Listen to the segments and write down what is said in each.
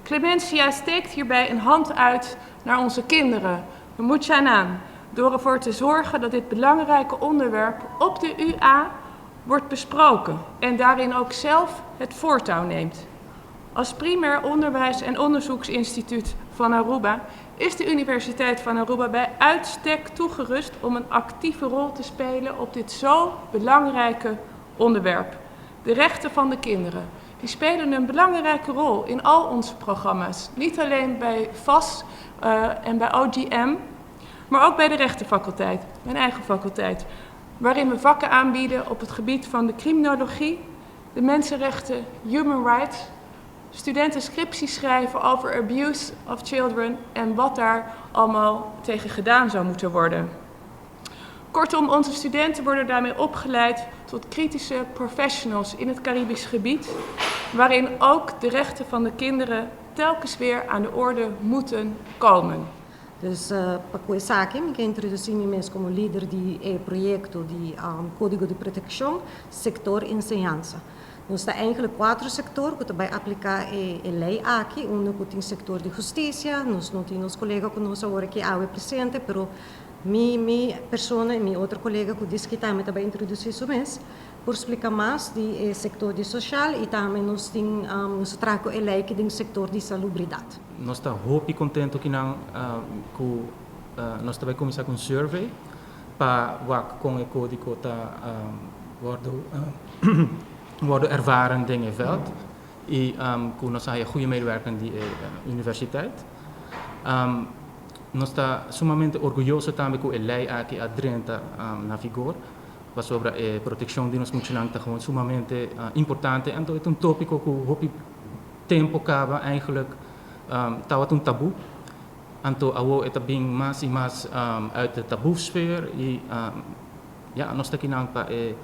Clementia steekt hierbij een hand uit naar onze kinderen, de Muchanan, door ervoor te zorgen dat dit belangrijke onderwerp op de UA wordt besproken en daarin ook zelf het voortouw neemt. Als primair onderwijs- en onderzoeksinstituut van Aruba is de Universiteit van Aruba bij uitstek toegerust om een actieve rol te spelen op dit zo belangrijke onderwerp. De rechten van de kinderen. Die spelen een belangrijke rol in al onze programma's. Niet alleen bij FAS en bij OGM, maar ook bij de rechtenfaculteit, mijn eigen faculteit. Waarin we vakken aanbieden op het gebied van de criminologie, de mensenrechten, human rights. Studenten scripties schrijven over abuse of children en wat daar allemaal tegen gedaan zou moeten worden. Kortom, onze studenten worden daarmee opgeleid tot kritische professionals in het Caribisch gebied, waarin ook de rechten van de kinderen telkens weer aan de orde moeten komen. Dus para começar aqui, me quero introduzir-me mesmo como líder do projeto de Código de Proteção, sector enseñanza. Nós temos eigenlijk 4 sectores que vai aplicar a lei aqui. Um que tem sector de justiça, nós não temos colega conosco agora que é presente, pero minha pessoa e minha outra colega que disse que também vai introduzir isso mesmo, por explicar mais do sector de social e também nós trazemos a lei que tem sector de salubridade. Nós estamos muito contentes que nós também começar com um survey para com o código worden ervaren dingen in het veld. En nós hebben goede medewerkers in de universiteit. Nós estamos sumamente orgulhosos também com a lei aqui adrenta na vigor. Sobre a proteção de nós muitos gewoon sumamente importante. En het is een tópico que op tempo acaba eigenlijk estava um tabu. Então, agora está bem mais e mais uit de taboesfeer. E nós estamos aqui para a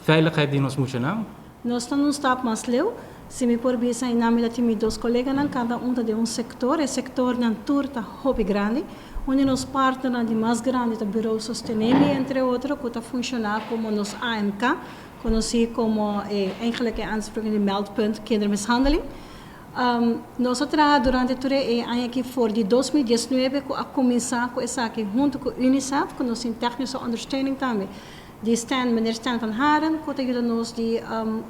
veiligheid die nós moeten nemen. Nós estamos num stap mais leu, se me por bisa em nome da time dos colegas, cada um de um setor, o setor na turta hobby grande, onde nós partners de mais grande do Bureau Sostenibile, entre outros, que está funcionando como nos AMK, conhecido como eigenlijk aanspreken de meldpunt kindermishandeling. Nós trabalhamos durante todo o ano aqui for de 2019 a começar com essa aqui junto com a Unicef, com nossa technische ondersteuning também. Meneer Stan van Haren, que ajuda-nos de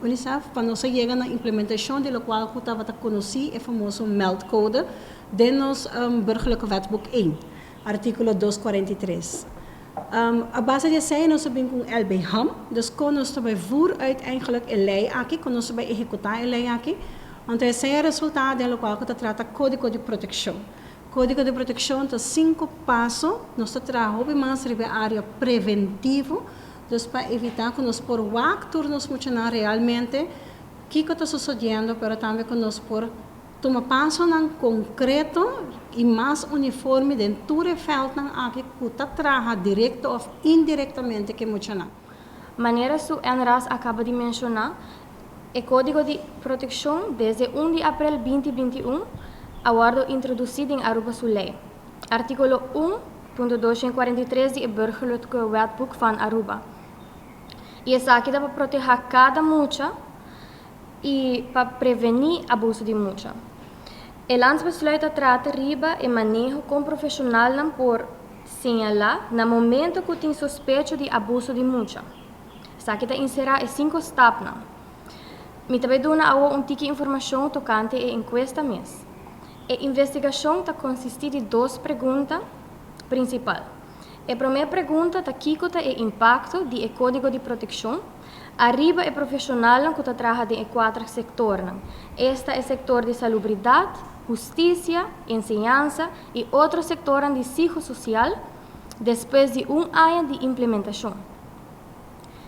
Unicef, para nós chegar na implementação de qual que estava a conhecer o famoso meldcode de nos burgerlijke wetboek 1, artikel 243. A base disso aí nós sabemos com LBHAM, dus nós também voer uit eigenlijk a lei aqui, nós também executar a lei aqui, então esse é o resultado de qual que trata código de proteção. Código de proteção tem 5 passos, nós trabalhamos mais na área preventiva, dus para evitar que nós por actor nos funcionar realmente o que está sucedendo, mas também que nós por tomar passo em concreto e mais uniforme dentro do feld aqui que está trabalhando direto ou indiretamente que funciona. Maneira que o NRAS acaba de mencionar, o Código de Proteção desde 1 de abril 2021 agora introduzido em Aruba sua lei. Artikel 1.243 do burgerlijke wetboek van Aruba. E essa aqui dá para proteger cada mucha e para prevenir abuso de mucha. O landsbesluit trata riba e manejo com profissional por señalar no momento que tem suspeito de abuso de mucha. Essa aqui está inserida em 5 etapas. Me também dá uma tique informação tocante a encuesta mês. A investigação está consiste de 2 perguntas principais. A primeira pergunta é que é o impacto do Código de Proteção arriba é profissional que trabalha em 4 setores. Este é o setor de salubridade, justiça, enseñanza e outro setor de psicossocial depois de ano de implementação.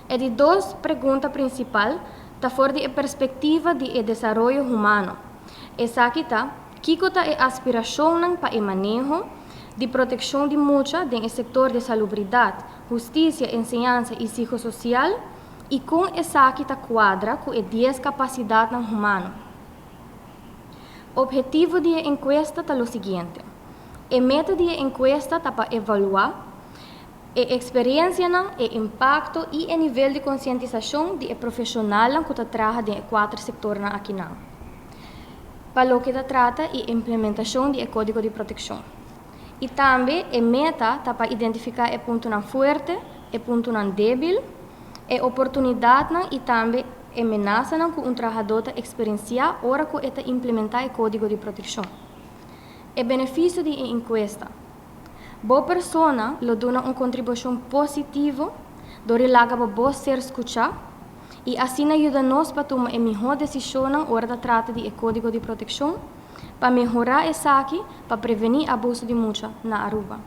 E de 2 perguntas principais está fora da perspectiva de desenvolvimento humano. Essa aqui está que é a aspiração para o manejo de proteção de mucha no setor de salubridade, justiça, enseñanza e psicossocial e com essa aqui está quadra com a discapacidade humana. O objetivo da encuesta é o seguinte: a meta da encuesta é para avaliar a experiência, o impacto e o nível de conscientização do profissional que trabalha em 4 setores aqui. para lo que trata e implementação do Código de Proteção. E também a meta está para identificar o ponto não forte, o ponto não débil, a oportunidade e também a ameaça que um trabalhador experiencia ora que está implementar o Código de Proteção. O benefício da encuesta. Boa pessoa lo dá uma contribuição positiva, dori laga para boa ser escuchar, e assim ajuda-nos para tomar a melhor decisão na hora da trata de Código de Proteção, para melhorar essa aqui, para prevenir abuso de multa na Aruba.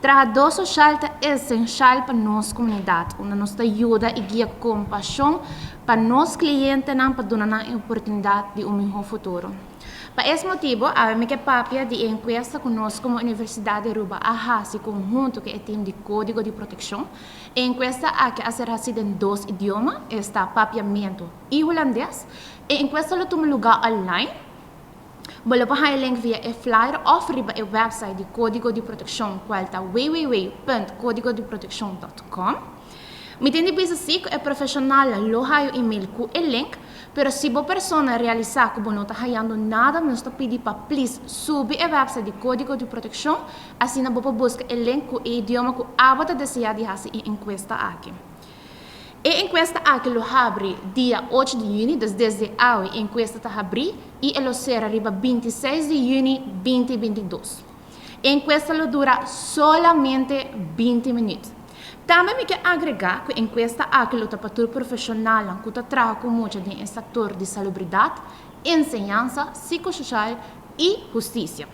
Trabalhador social é essencial para nossa comunidade, onde nos ajuda e guia compaixão para nossos clientes para dar uma oportunidade de melhor futuro. Por esse motivo, a minha papia de encuesta conosco como Universidade de Aruba se conjunto com o time de Código de Proteção. A encuesta que será em 2 idiomas, está papiamento e holandês. A encuesta lo toma lugar online. Você pode o link via o flyer ou riba o website de Código de Proteção, qual está www.codigodeproteção.com. Me tem de pensar que é profissional lo o e-mail com o link, mas se a pessoa realizar que não está fazendo nada, nós pedimos para please subir o website de Código de Proteção, assim você pode buscar o link com o idioma que você deseja de fazer a encuesta aqui. A encuesta aqui lo abre dia 8 de junho, desde hoje a encuesta está abrindo e ela será arriba 26 de junho 2022. A encuesta lo dura solamente 20 minutos. Também me quero agregar que a encuesta aqui lo para todo profissional que trabalha com muito no setor de salubridade, ensinança, psicossocial e justiça.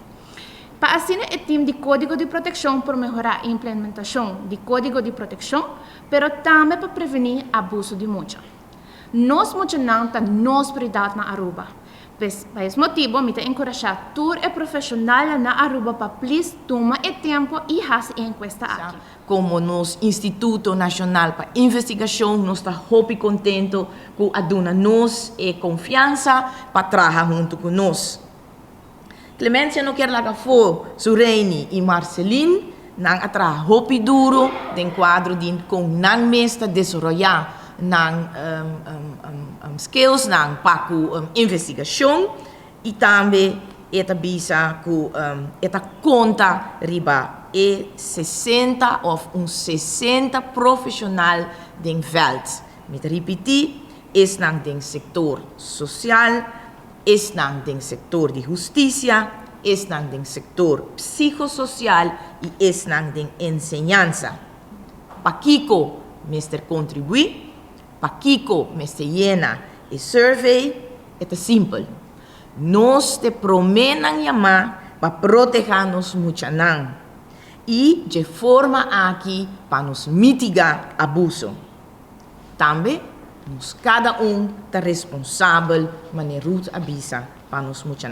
Para assim o time de Código de Proteção para melhorar a implementação do Código de Proteção, mas também para prevenir abuso de multa. Nós mencionamos a nossa prioridade na Aruba. Por esse motivo, me encorajar todo o profissional na Aruba para please tomar o tempo e fazer a encuesta aqui. Como nos Instituto Nacional para Investigação, nós estamos muito contentes com a dona-nos e confiança para trabalhar junto com nós. Clemência não quer lagar for, Sureini e Marceline, não atrás hopi duro, den quadro de com não mesta desenvolver não skills, não paco investigação e também esta bisa com esta conta riba e 60 ou 60 profissional den veld. Met repetir, is nang den sector social, is nang den sector de justicia, is nang den sector psicosocial e is nang den enseñanza. Pakiko, Mr. Contribuir, Pakiko, Mr. Llena e survey, é simples. Nós te prometem chamar para proteger-nos muito e de forma aqui para nos mitigar abuso. Também, nós cada está responsável, mas a avisa para nos muito